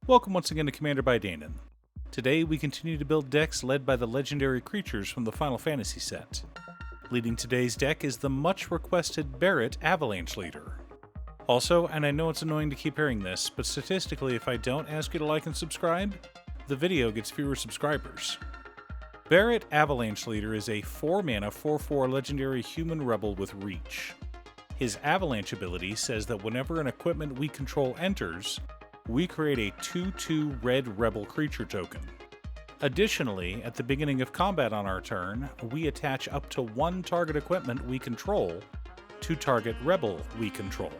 Welcome once again to Commander by Danon. Today we continue to build decks led by the legendary creatures from the Final Fantasy set. Leading today's deck is the much requested Barret Avalanche leader. Also, and I know it's annoying to keep hearing this, but statistically if I don't ask you to like and subscribe, the video gets fewer subscribers. Barret Avalanche leader is a 4-mana 4/4 legendary human rebel with reach. His Avalanche ability says that whenever an equipment we control enters, we create a 2/2 red rebel creature token. Additionally, at the beginning of combat on our turn, we attach up to one target equipment we control to target rebel we control.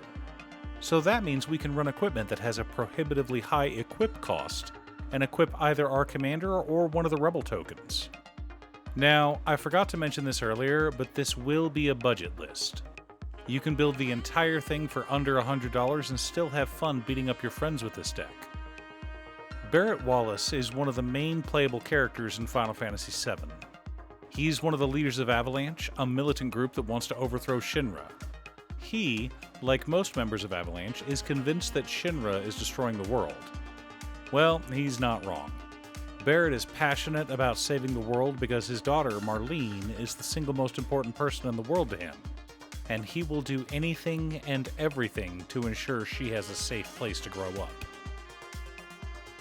So that means we can run equipment that has a prohibitively high equip cost and equip either our commander or one of the rebel tokens. Now, I forgot to mention this earlier, but this will be a budget list. You can build the entire thing for under $100 and still have fun beating up your friends with this deck. Barret Wallace is one of the main playable characters in Final Fantasy VII. He's one of the leaders of Avalanche, a militant group that wants to overthrow Shinra. He, like most members of Avalanche, is convinced that Shinra is destroying the world. Well, he's not wrong. Barret is passionate about saving the world because his daughter, Marlene, is the single most important person in the world to him, and he will do anything and everything to ensure she has a safe place to grow up.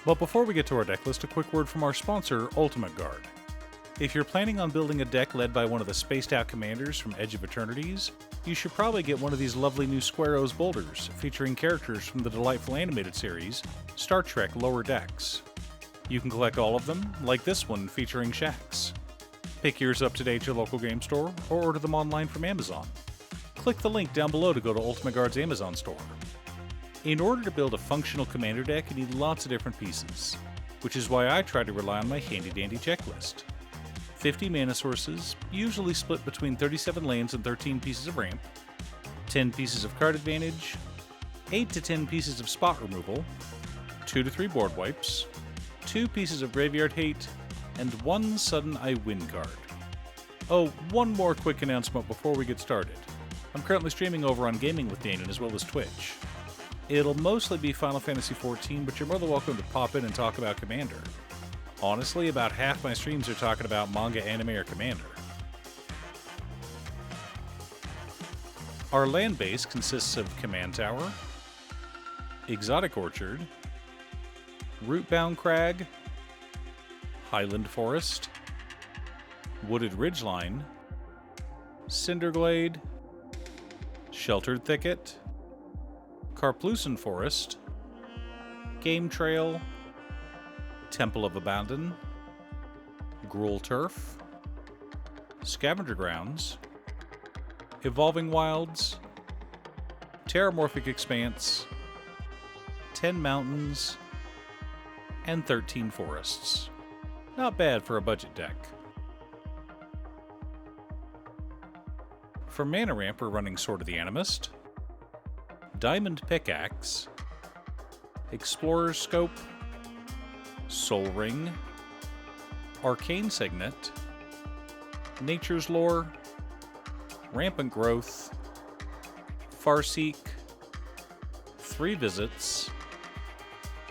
But before we get to our deck list, a quick word from our sponsor, Ultimate Guard. If you're planning on building a deck led by one of the spaced-out commanders from Edge of Eternities, you should probably get one of these lovely new Squaros boulders, featuring characters from the delightful animated series, Star Trek Lower Decks. You can collect all of them, like this one featuring Shax. Pick yours up today at your local game store, or order them online from Amazon. Click the link down below to go to Ultimate Guard's Amazon store. In order to build a functional commander deck, you need lots of different pieces, which is why I try to rely on my handy-dandy checklist. 50 mana sources, usually split between 37 lands and 13 pieces of ramp, 10 pieces of card advantage, 8 to 10 pieces of spot removal, 2 to 3 board wipes, 2 pieces of graveyard hate, and 1 sudden I win card. Oh, one more quick announcement before we get started. I'm currently streaming over on Gaming with Danon as well as Twitch. It'll mostly be Final Fantasy XIV, but you're more than welcome to pop in and talk about Commander. Honestly, about half my streams are talking about manga, anime, or Commander. Our land base consists of Command Tower, Exotic Orchard, Rootbound Crag, Highland Forest, Wooded Ridgeline, Cinderglade, Sheltered Thicket, Karplusan Forest, Game Trail, Temple of Abandon, Gruul Turf, Scavenger Grounds, Evolving Wilds, Terramorphic Expanse, 10 Mountains, and 13 Forests. Not bad for a budget deck. For mana ramp, we're running Sword of the Animist, Diamond Pickaxe, Explorer's Scope, Soul Ring, Arcane Signet, Nature's Lore, Rampant Growth, Farseek, 3 Visits,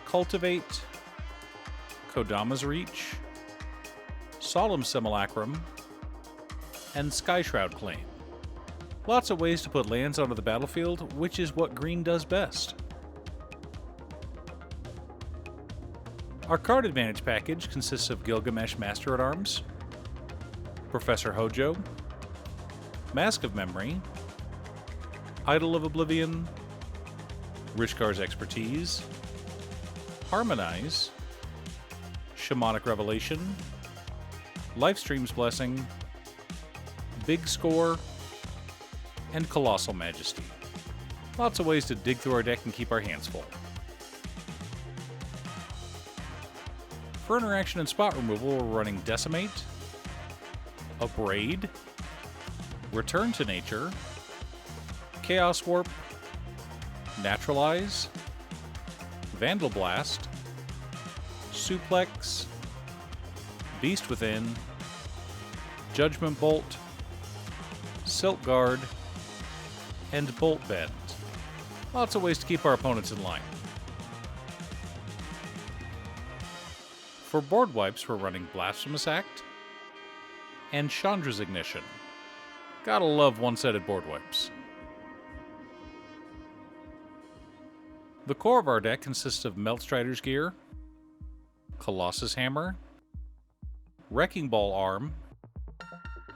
Cultivate, Kodama's Reach, Solemn Simulacrum, and Skyshroud Claim. Lots of ways to put lands onto the battlefield, which is what green does best. Our card advantage package consists of Gilgamesh Master-at-Arms, Professor Hojo, Mask of Memory, Idol of Oblivion, Rishkar's Expertise, Harmonize, Shamanic Revelation, Lifestream's Blessing, Big Score, and Colossal Majesty. Lots of ways to dig through our deck and keep our hands full. For interaction and spot removal, we're running Decimate, Abrade, Return to Nature, Chaos Warp, Naturalize, Vandal Blast, Suplex, Beast Within, Judgment Bolt, Silk Guard, and Bolt Bend. Lots of ways to keep our opponents in line. For board wipes, we're running Blasphemous Act and Chandra's Ignition. Gotta love one-sided board wipes. The core of our deck consists of Meltstrider's Gear, Colossus Hammer, Wrecking Ball Arm,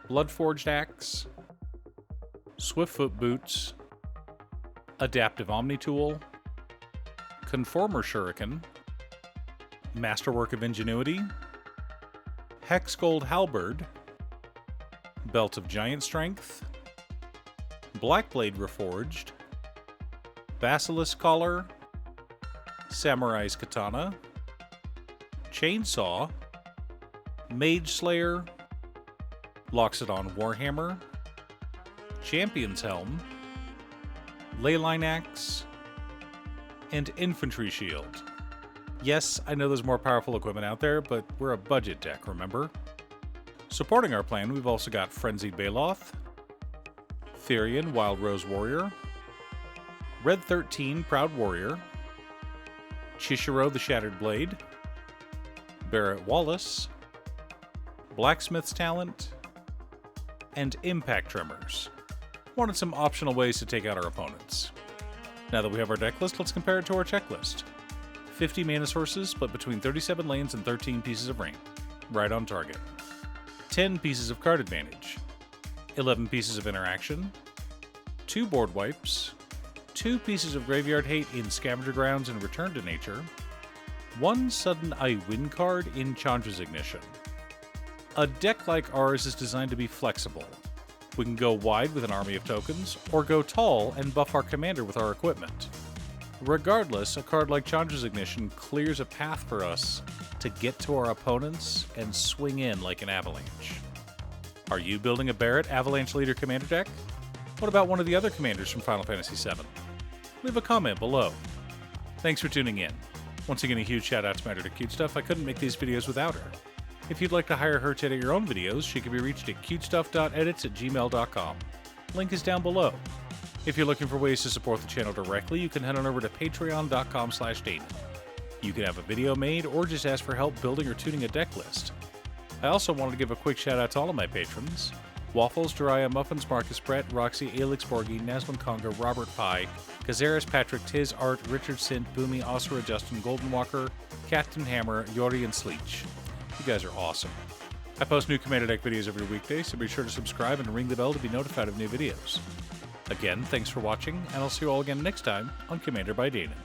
Bloodforged Axe, Swiftfoot Boots, Adaptive Omni Tool, Conformer Shuriken, Masterwork of Ingenuity, Hexgold Halberd, Belt of Giant Strength, Blackblade Reforged, Basilisk Collar, Samurai's Katana, Chainsaw, Mage Slayer, Loxodon Warhammer, Champion's Helm, Leyline Axe, and Infantry Shield. Yes, I know there's more powerful equipment out there, but we're a budget deck, remember? Supporting our plan, we've also got Frenzied Baloth, Therian Wild Rose Warrior, Red 13 Proud Warrior, Chishiro the Shattered Blade, Barret Wallace, Blacksmith's Talent, and Impact Tremors. Wanted some optional ways to take out our opponents. Now that we have our deck list, let's compare it to our checklist. 50 mana sources, split between 37 lanes and 13 pieces of rain. Right on target. 10 pieces of card advantage. 11 pieces of interaction. 2 board wipes. 2 pieces of graveyard hate in Scavenger Grounds and Return to Nature. 1 sudden I win card in Chandra's Ignition. A deck like ours is designed to be flexible. We can go wide with an army of tokens, or go tall and buff our commander with our equipment. Regardless, a card like Chandra's Ignition clears a path for us to get to our opponents and swing in like an Avalanche. Are you building a Barret Avalanche Leader Commander deck? What about one of the other commanders from Final Fantasy VII? Leave a comment below. Thanks for tuning in. Once again, a huge shout out to my editor Cutestuff. I couldn't make these videos without her. If you'd like to hire her to edit your own videos, she can be reached at cutestuff.edits@gmail.com. Link is down below. If you're looking for ways to support the channel directly, you can head on over to patreon.com/Dayton. You can have a video made or just ask for help building or tuning a deck list. I also wanted to give a quick shout out to all of my patrons: Waffles, Jiraiya, Muffins, Marcus, Brett, Roxy, Alix, Borgie, Naslin Conga, Robert Pye, Kazaris, Patrick, Tiz, Art, Richard Sint, Boomy, Osura, Justin, Golden Walker, Captain Hammer, Yori, and Sleech. You guys are awesome. I post new Commander Deck videos every weekday, so be sure to subscribe and ring the bell to be notified of new videos. Again, thanks for watching, and I'll see you all again next time on Commander by Dayton.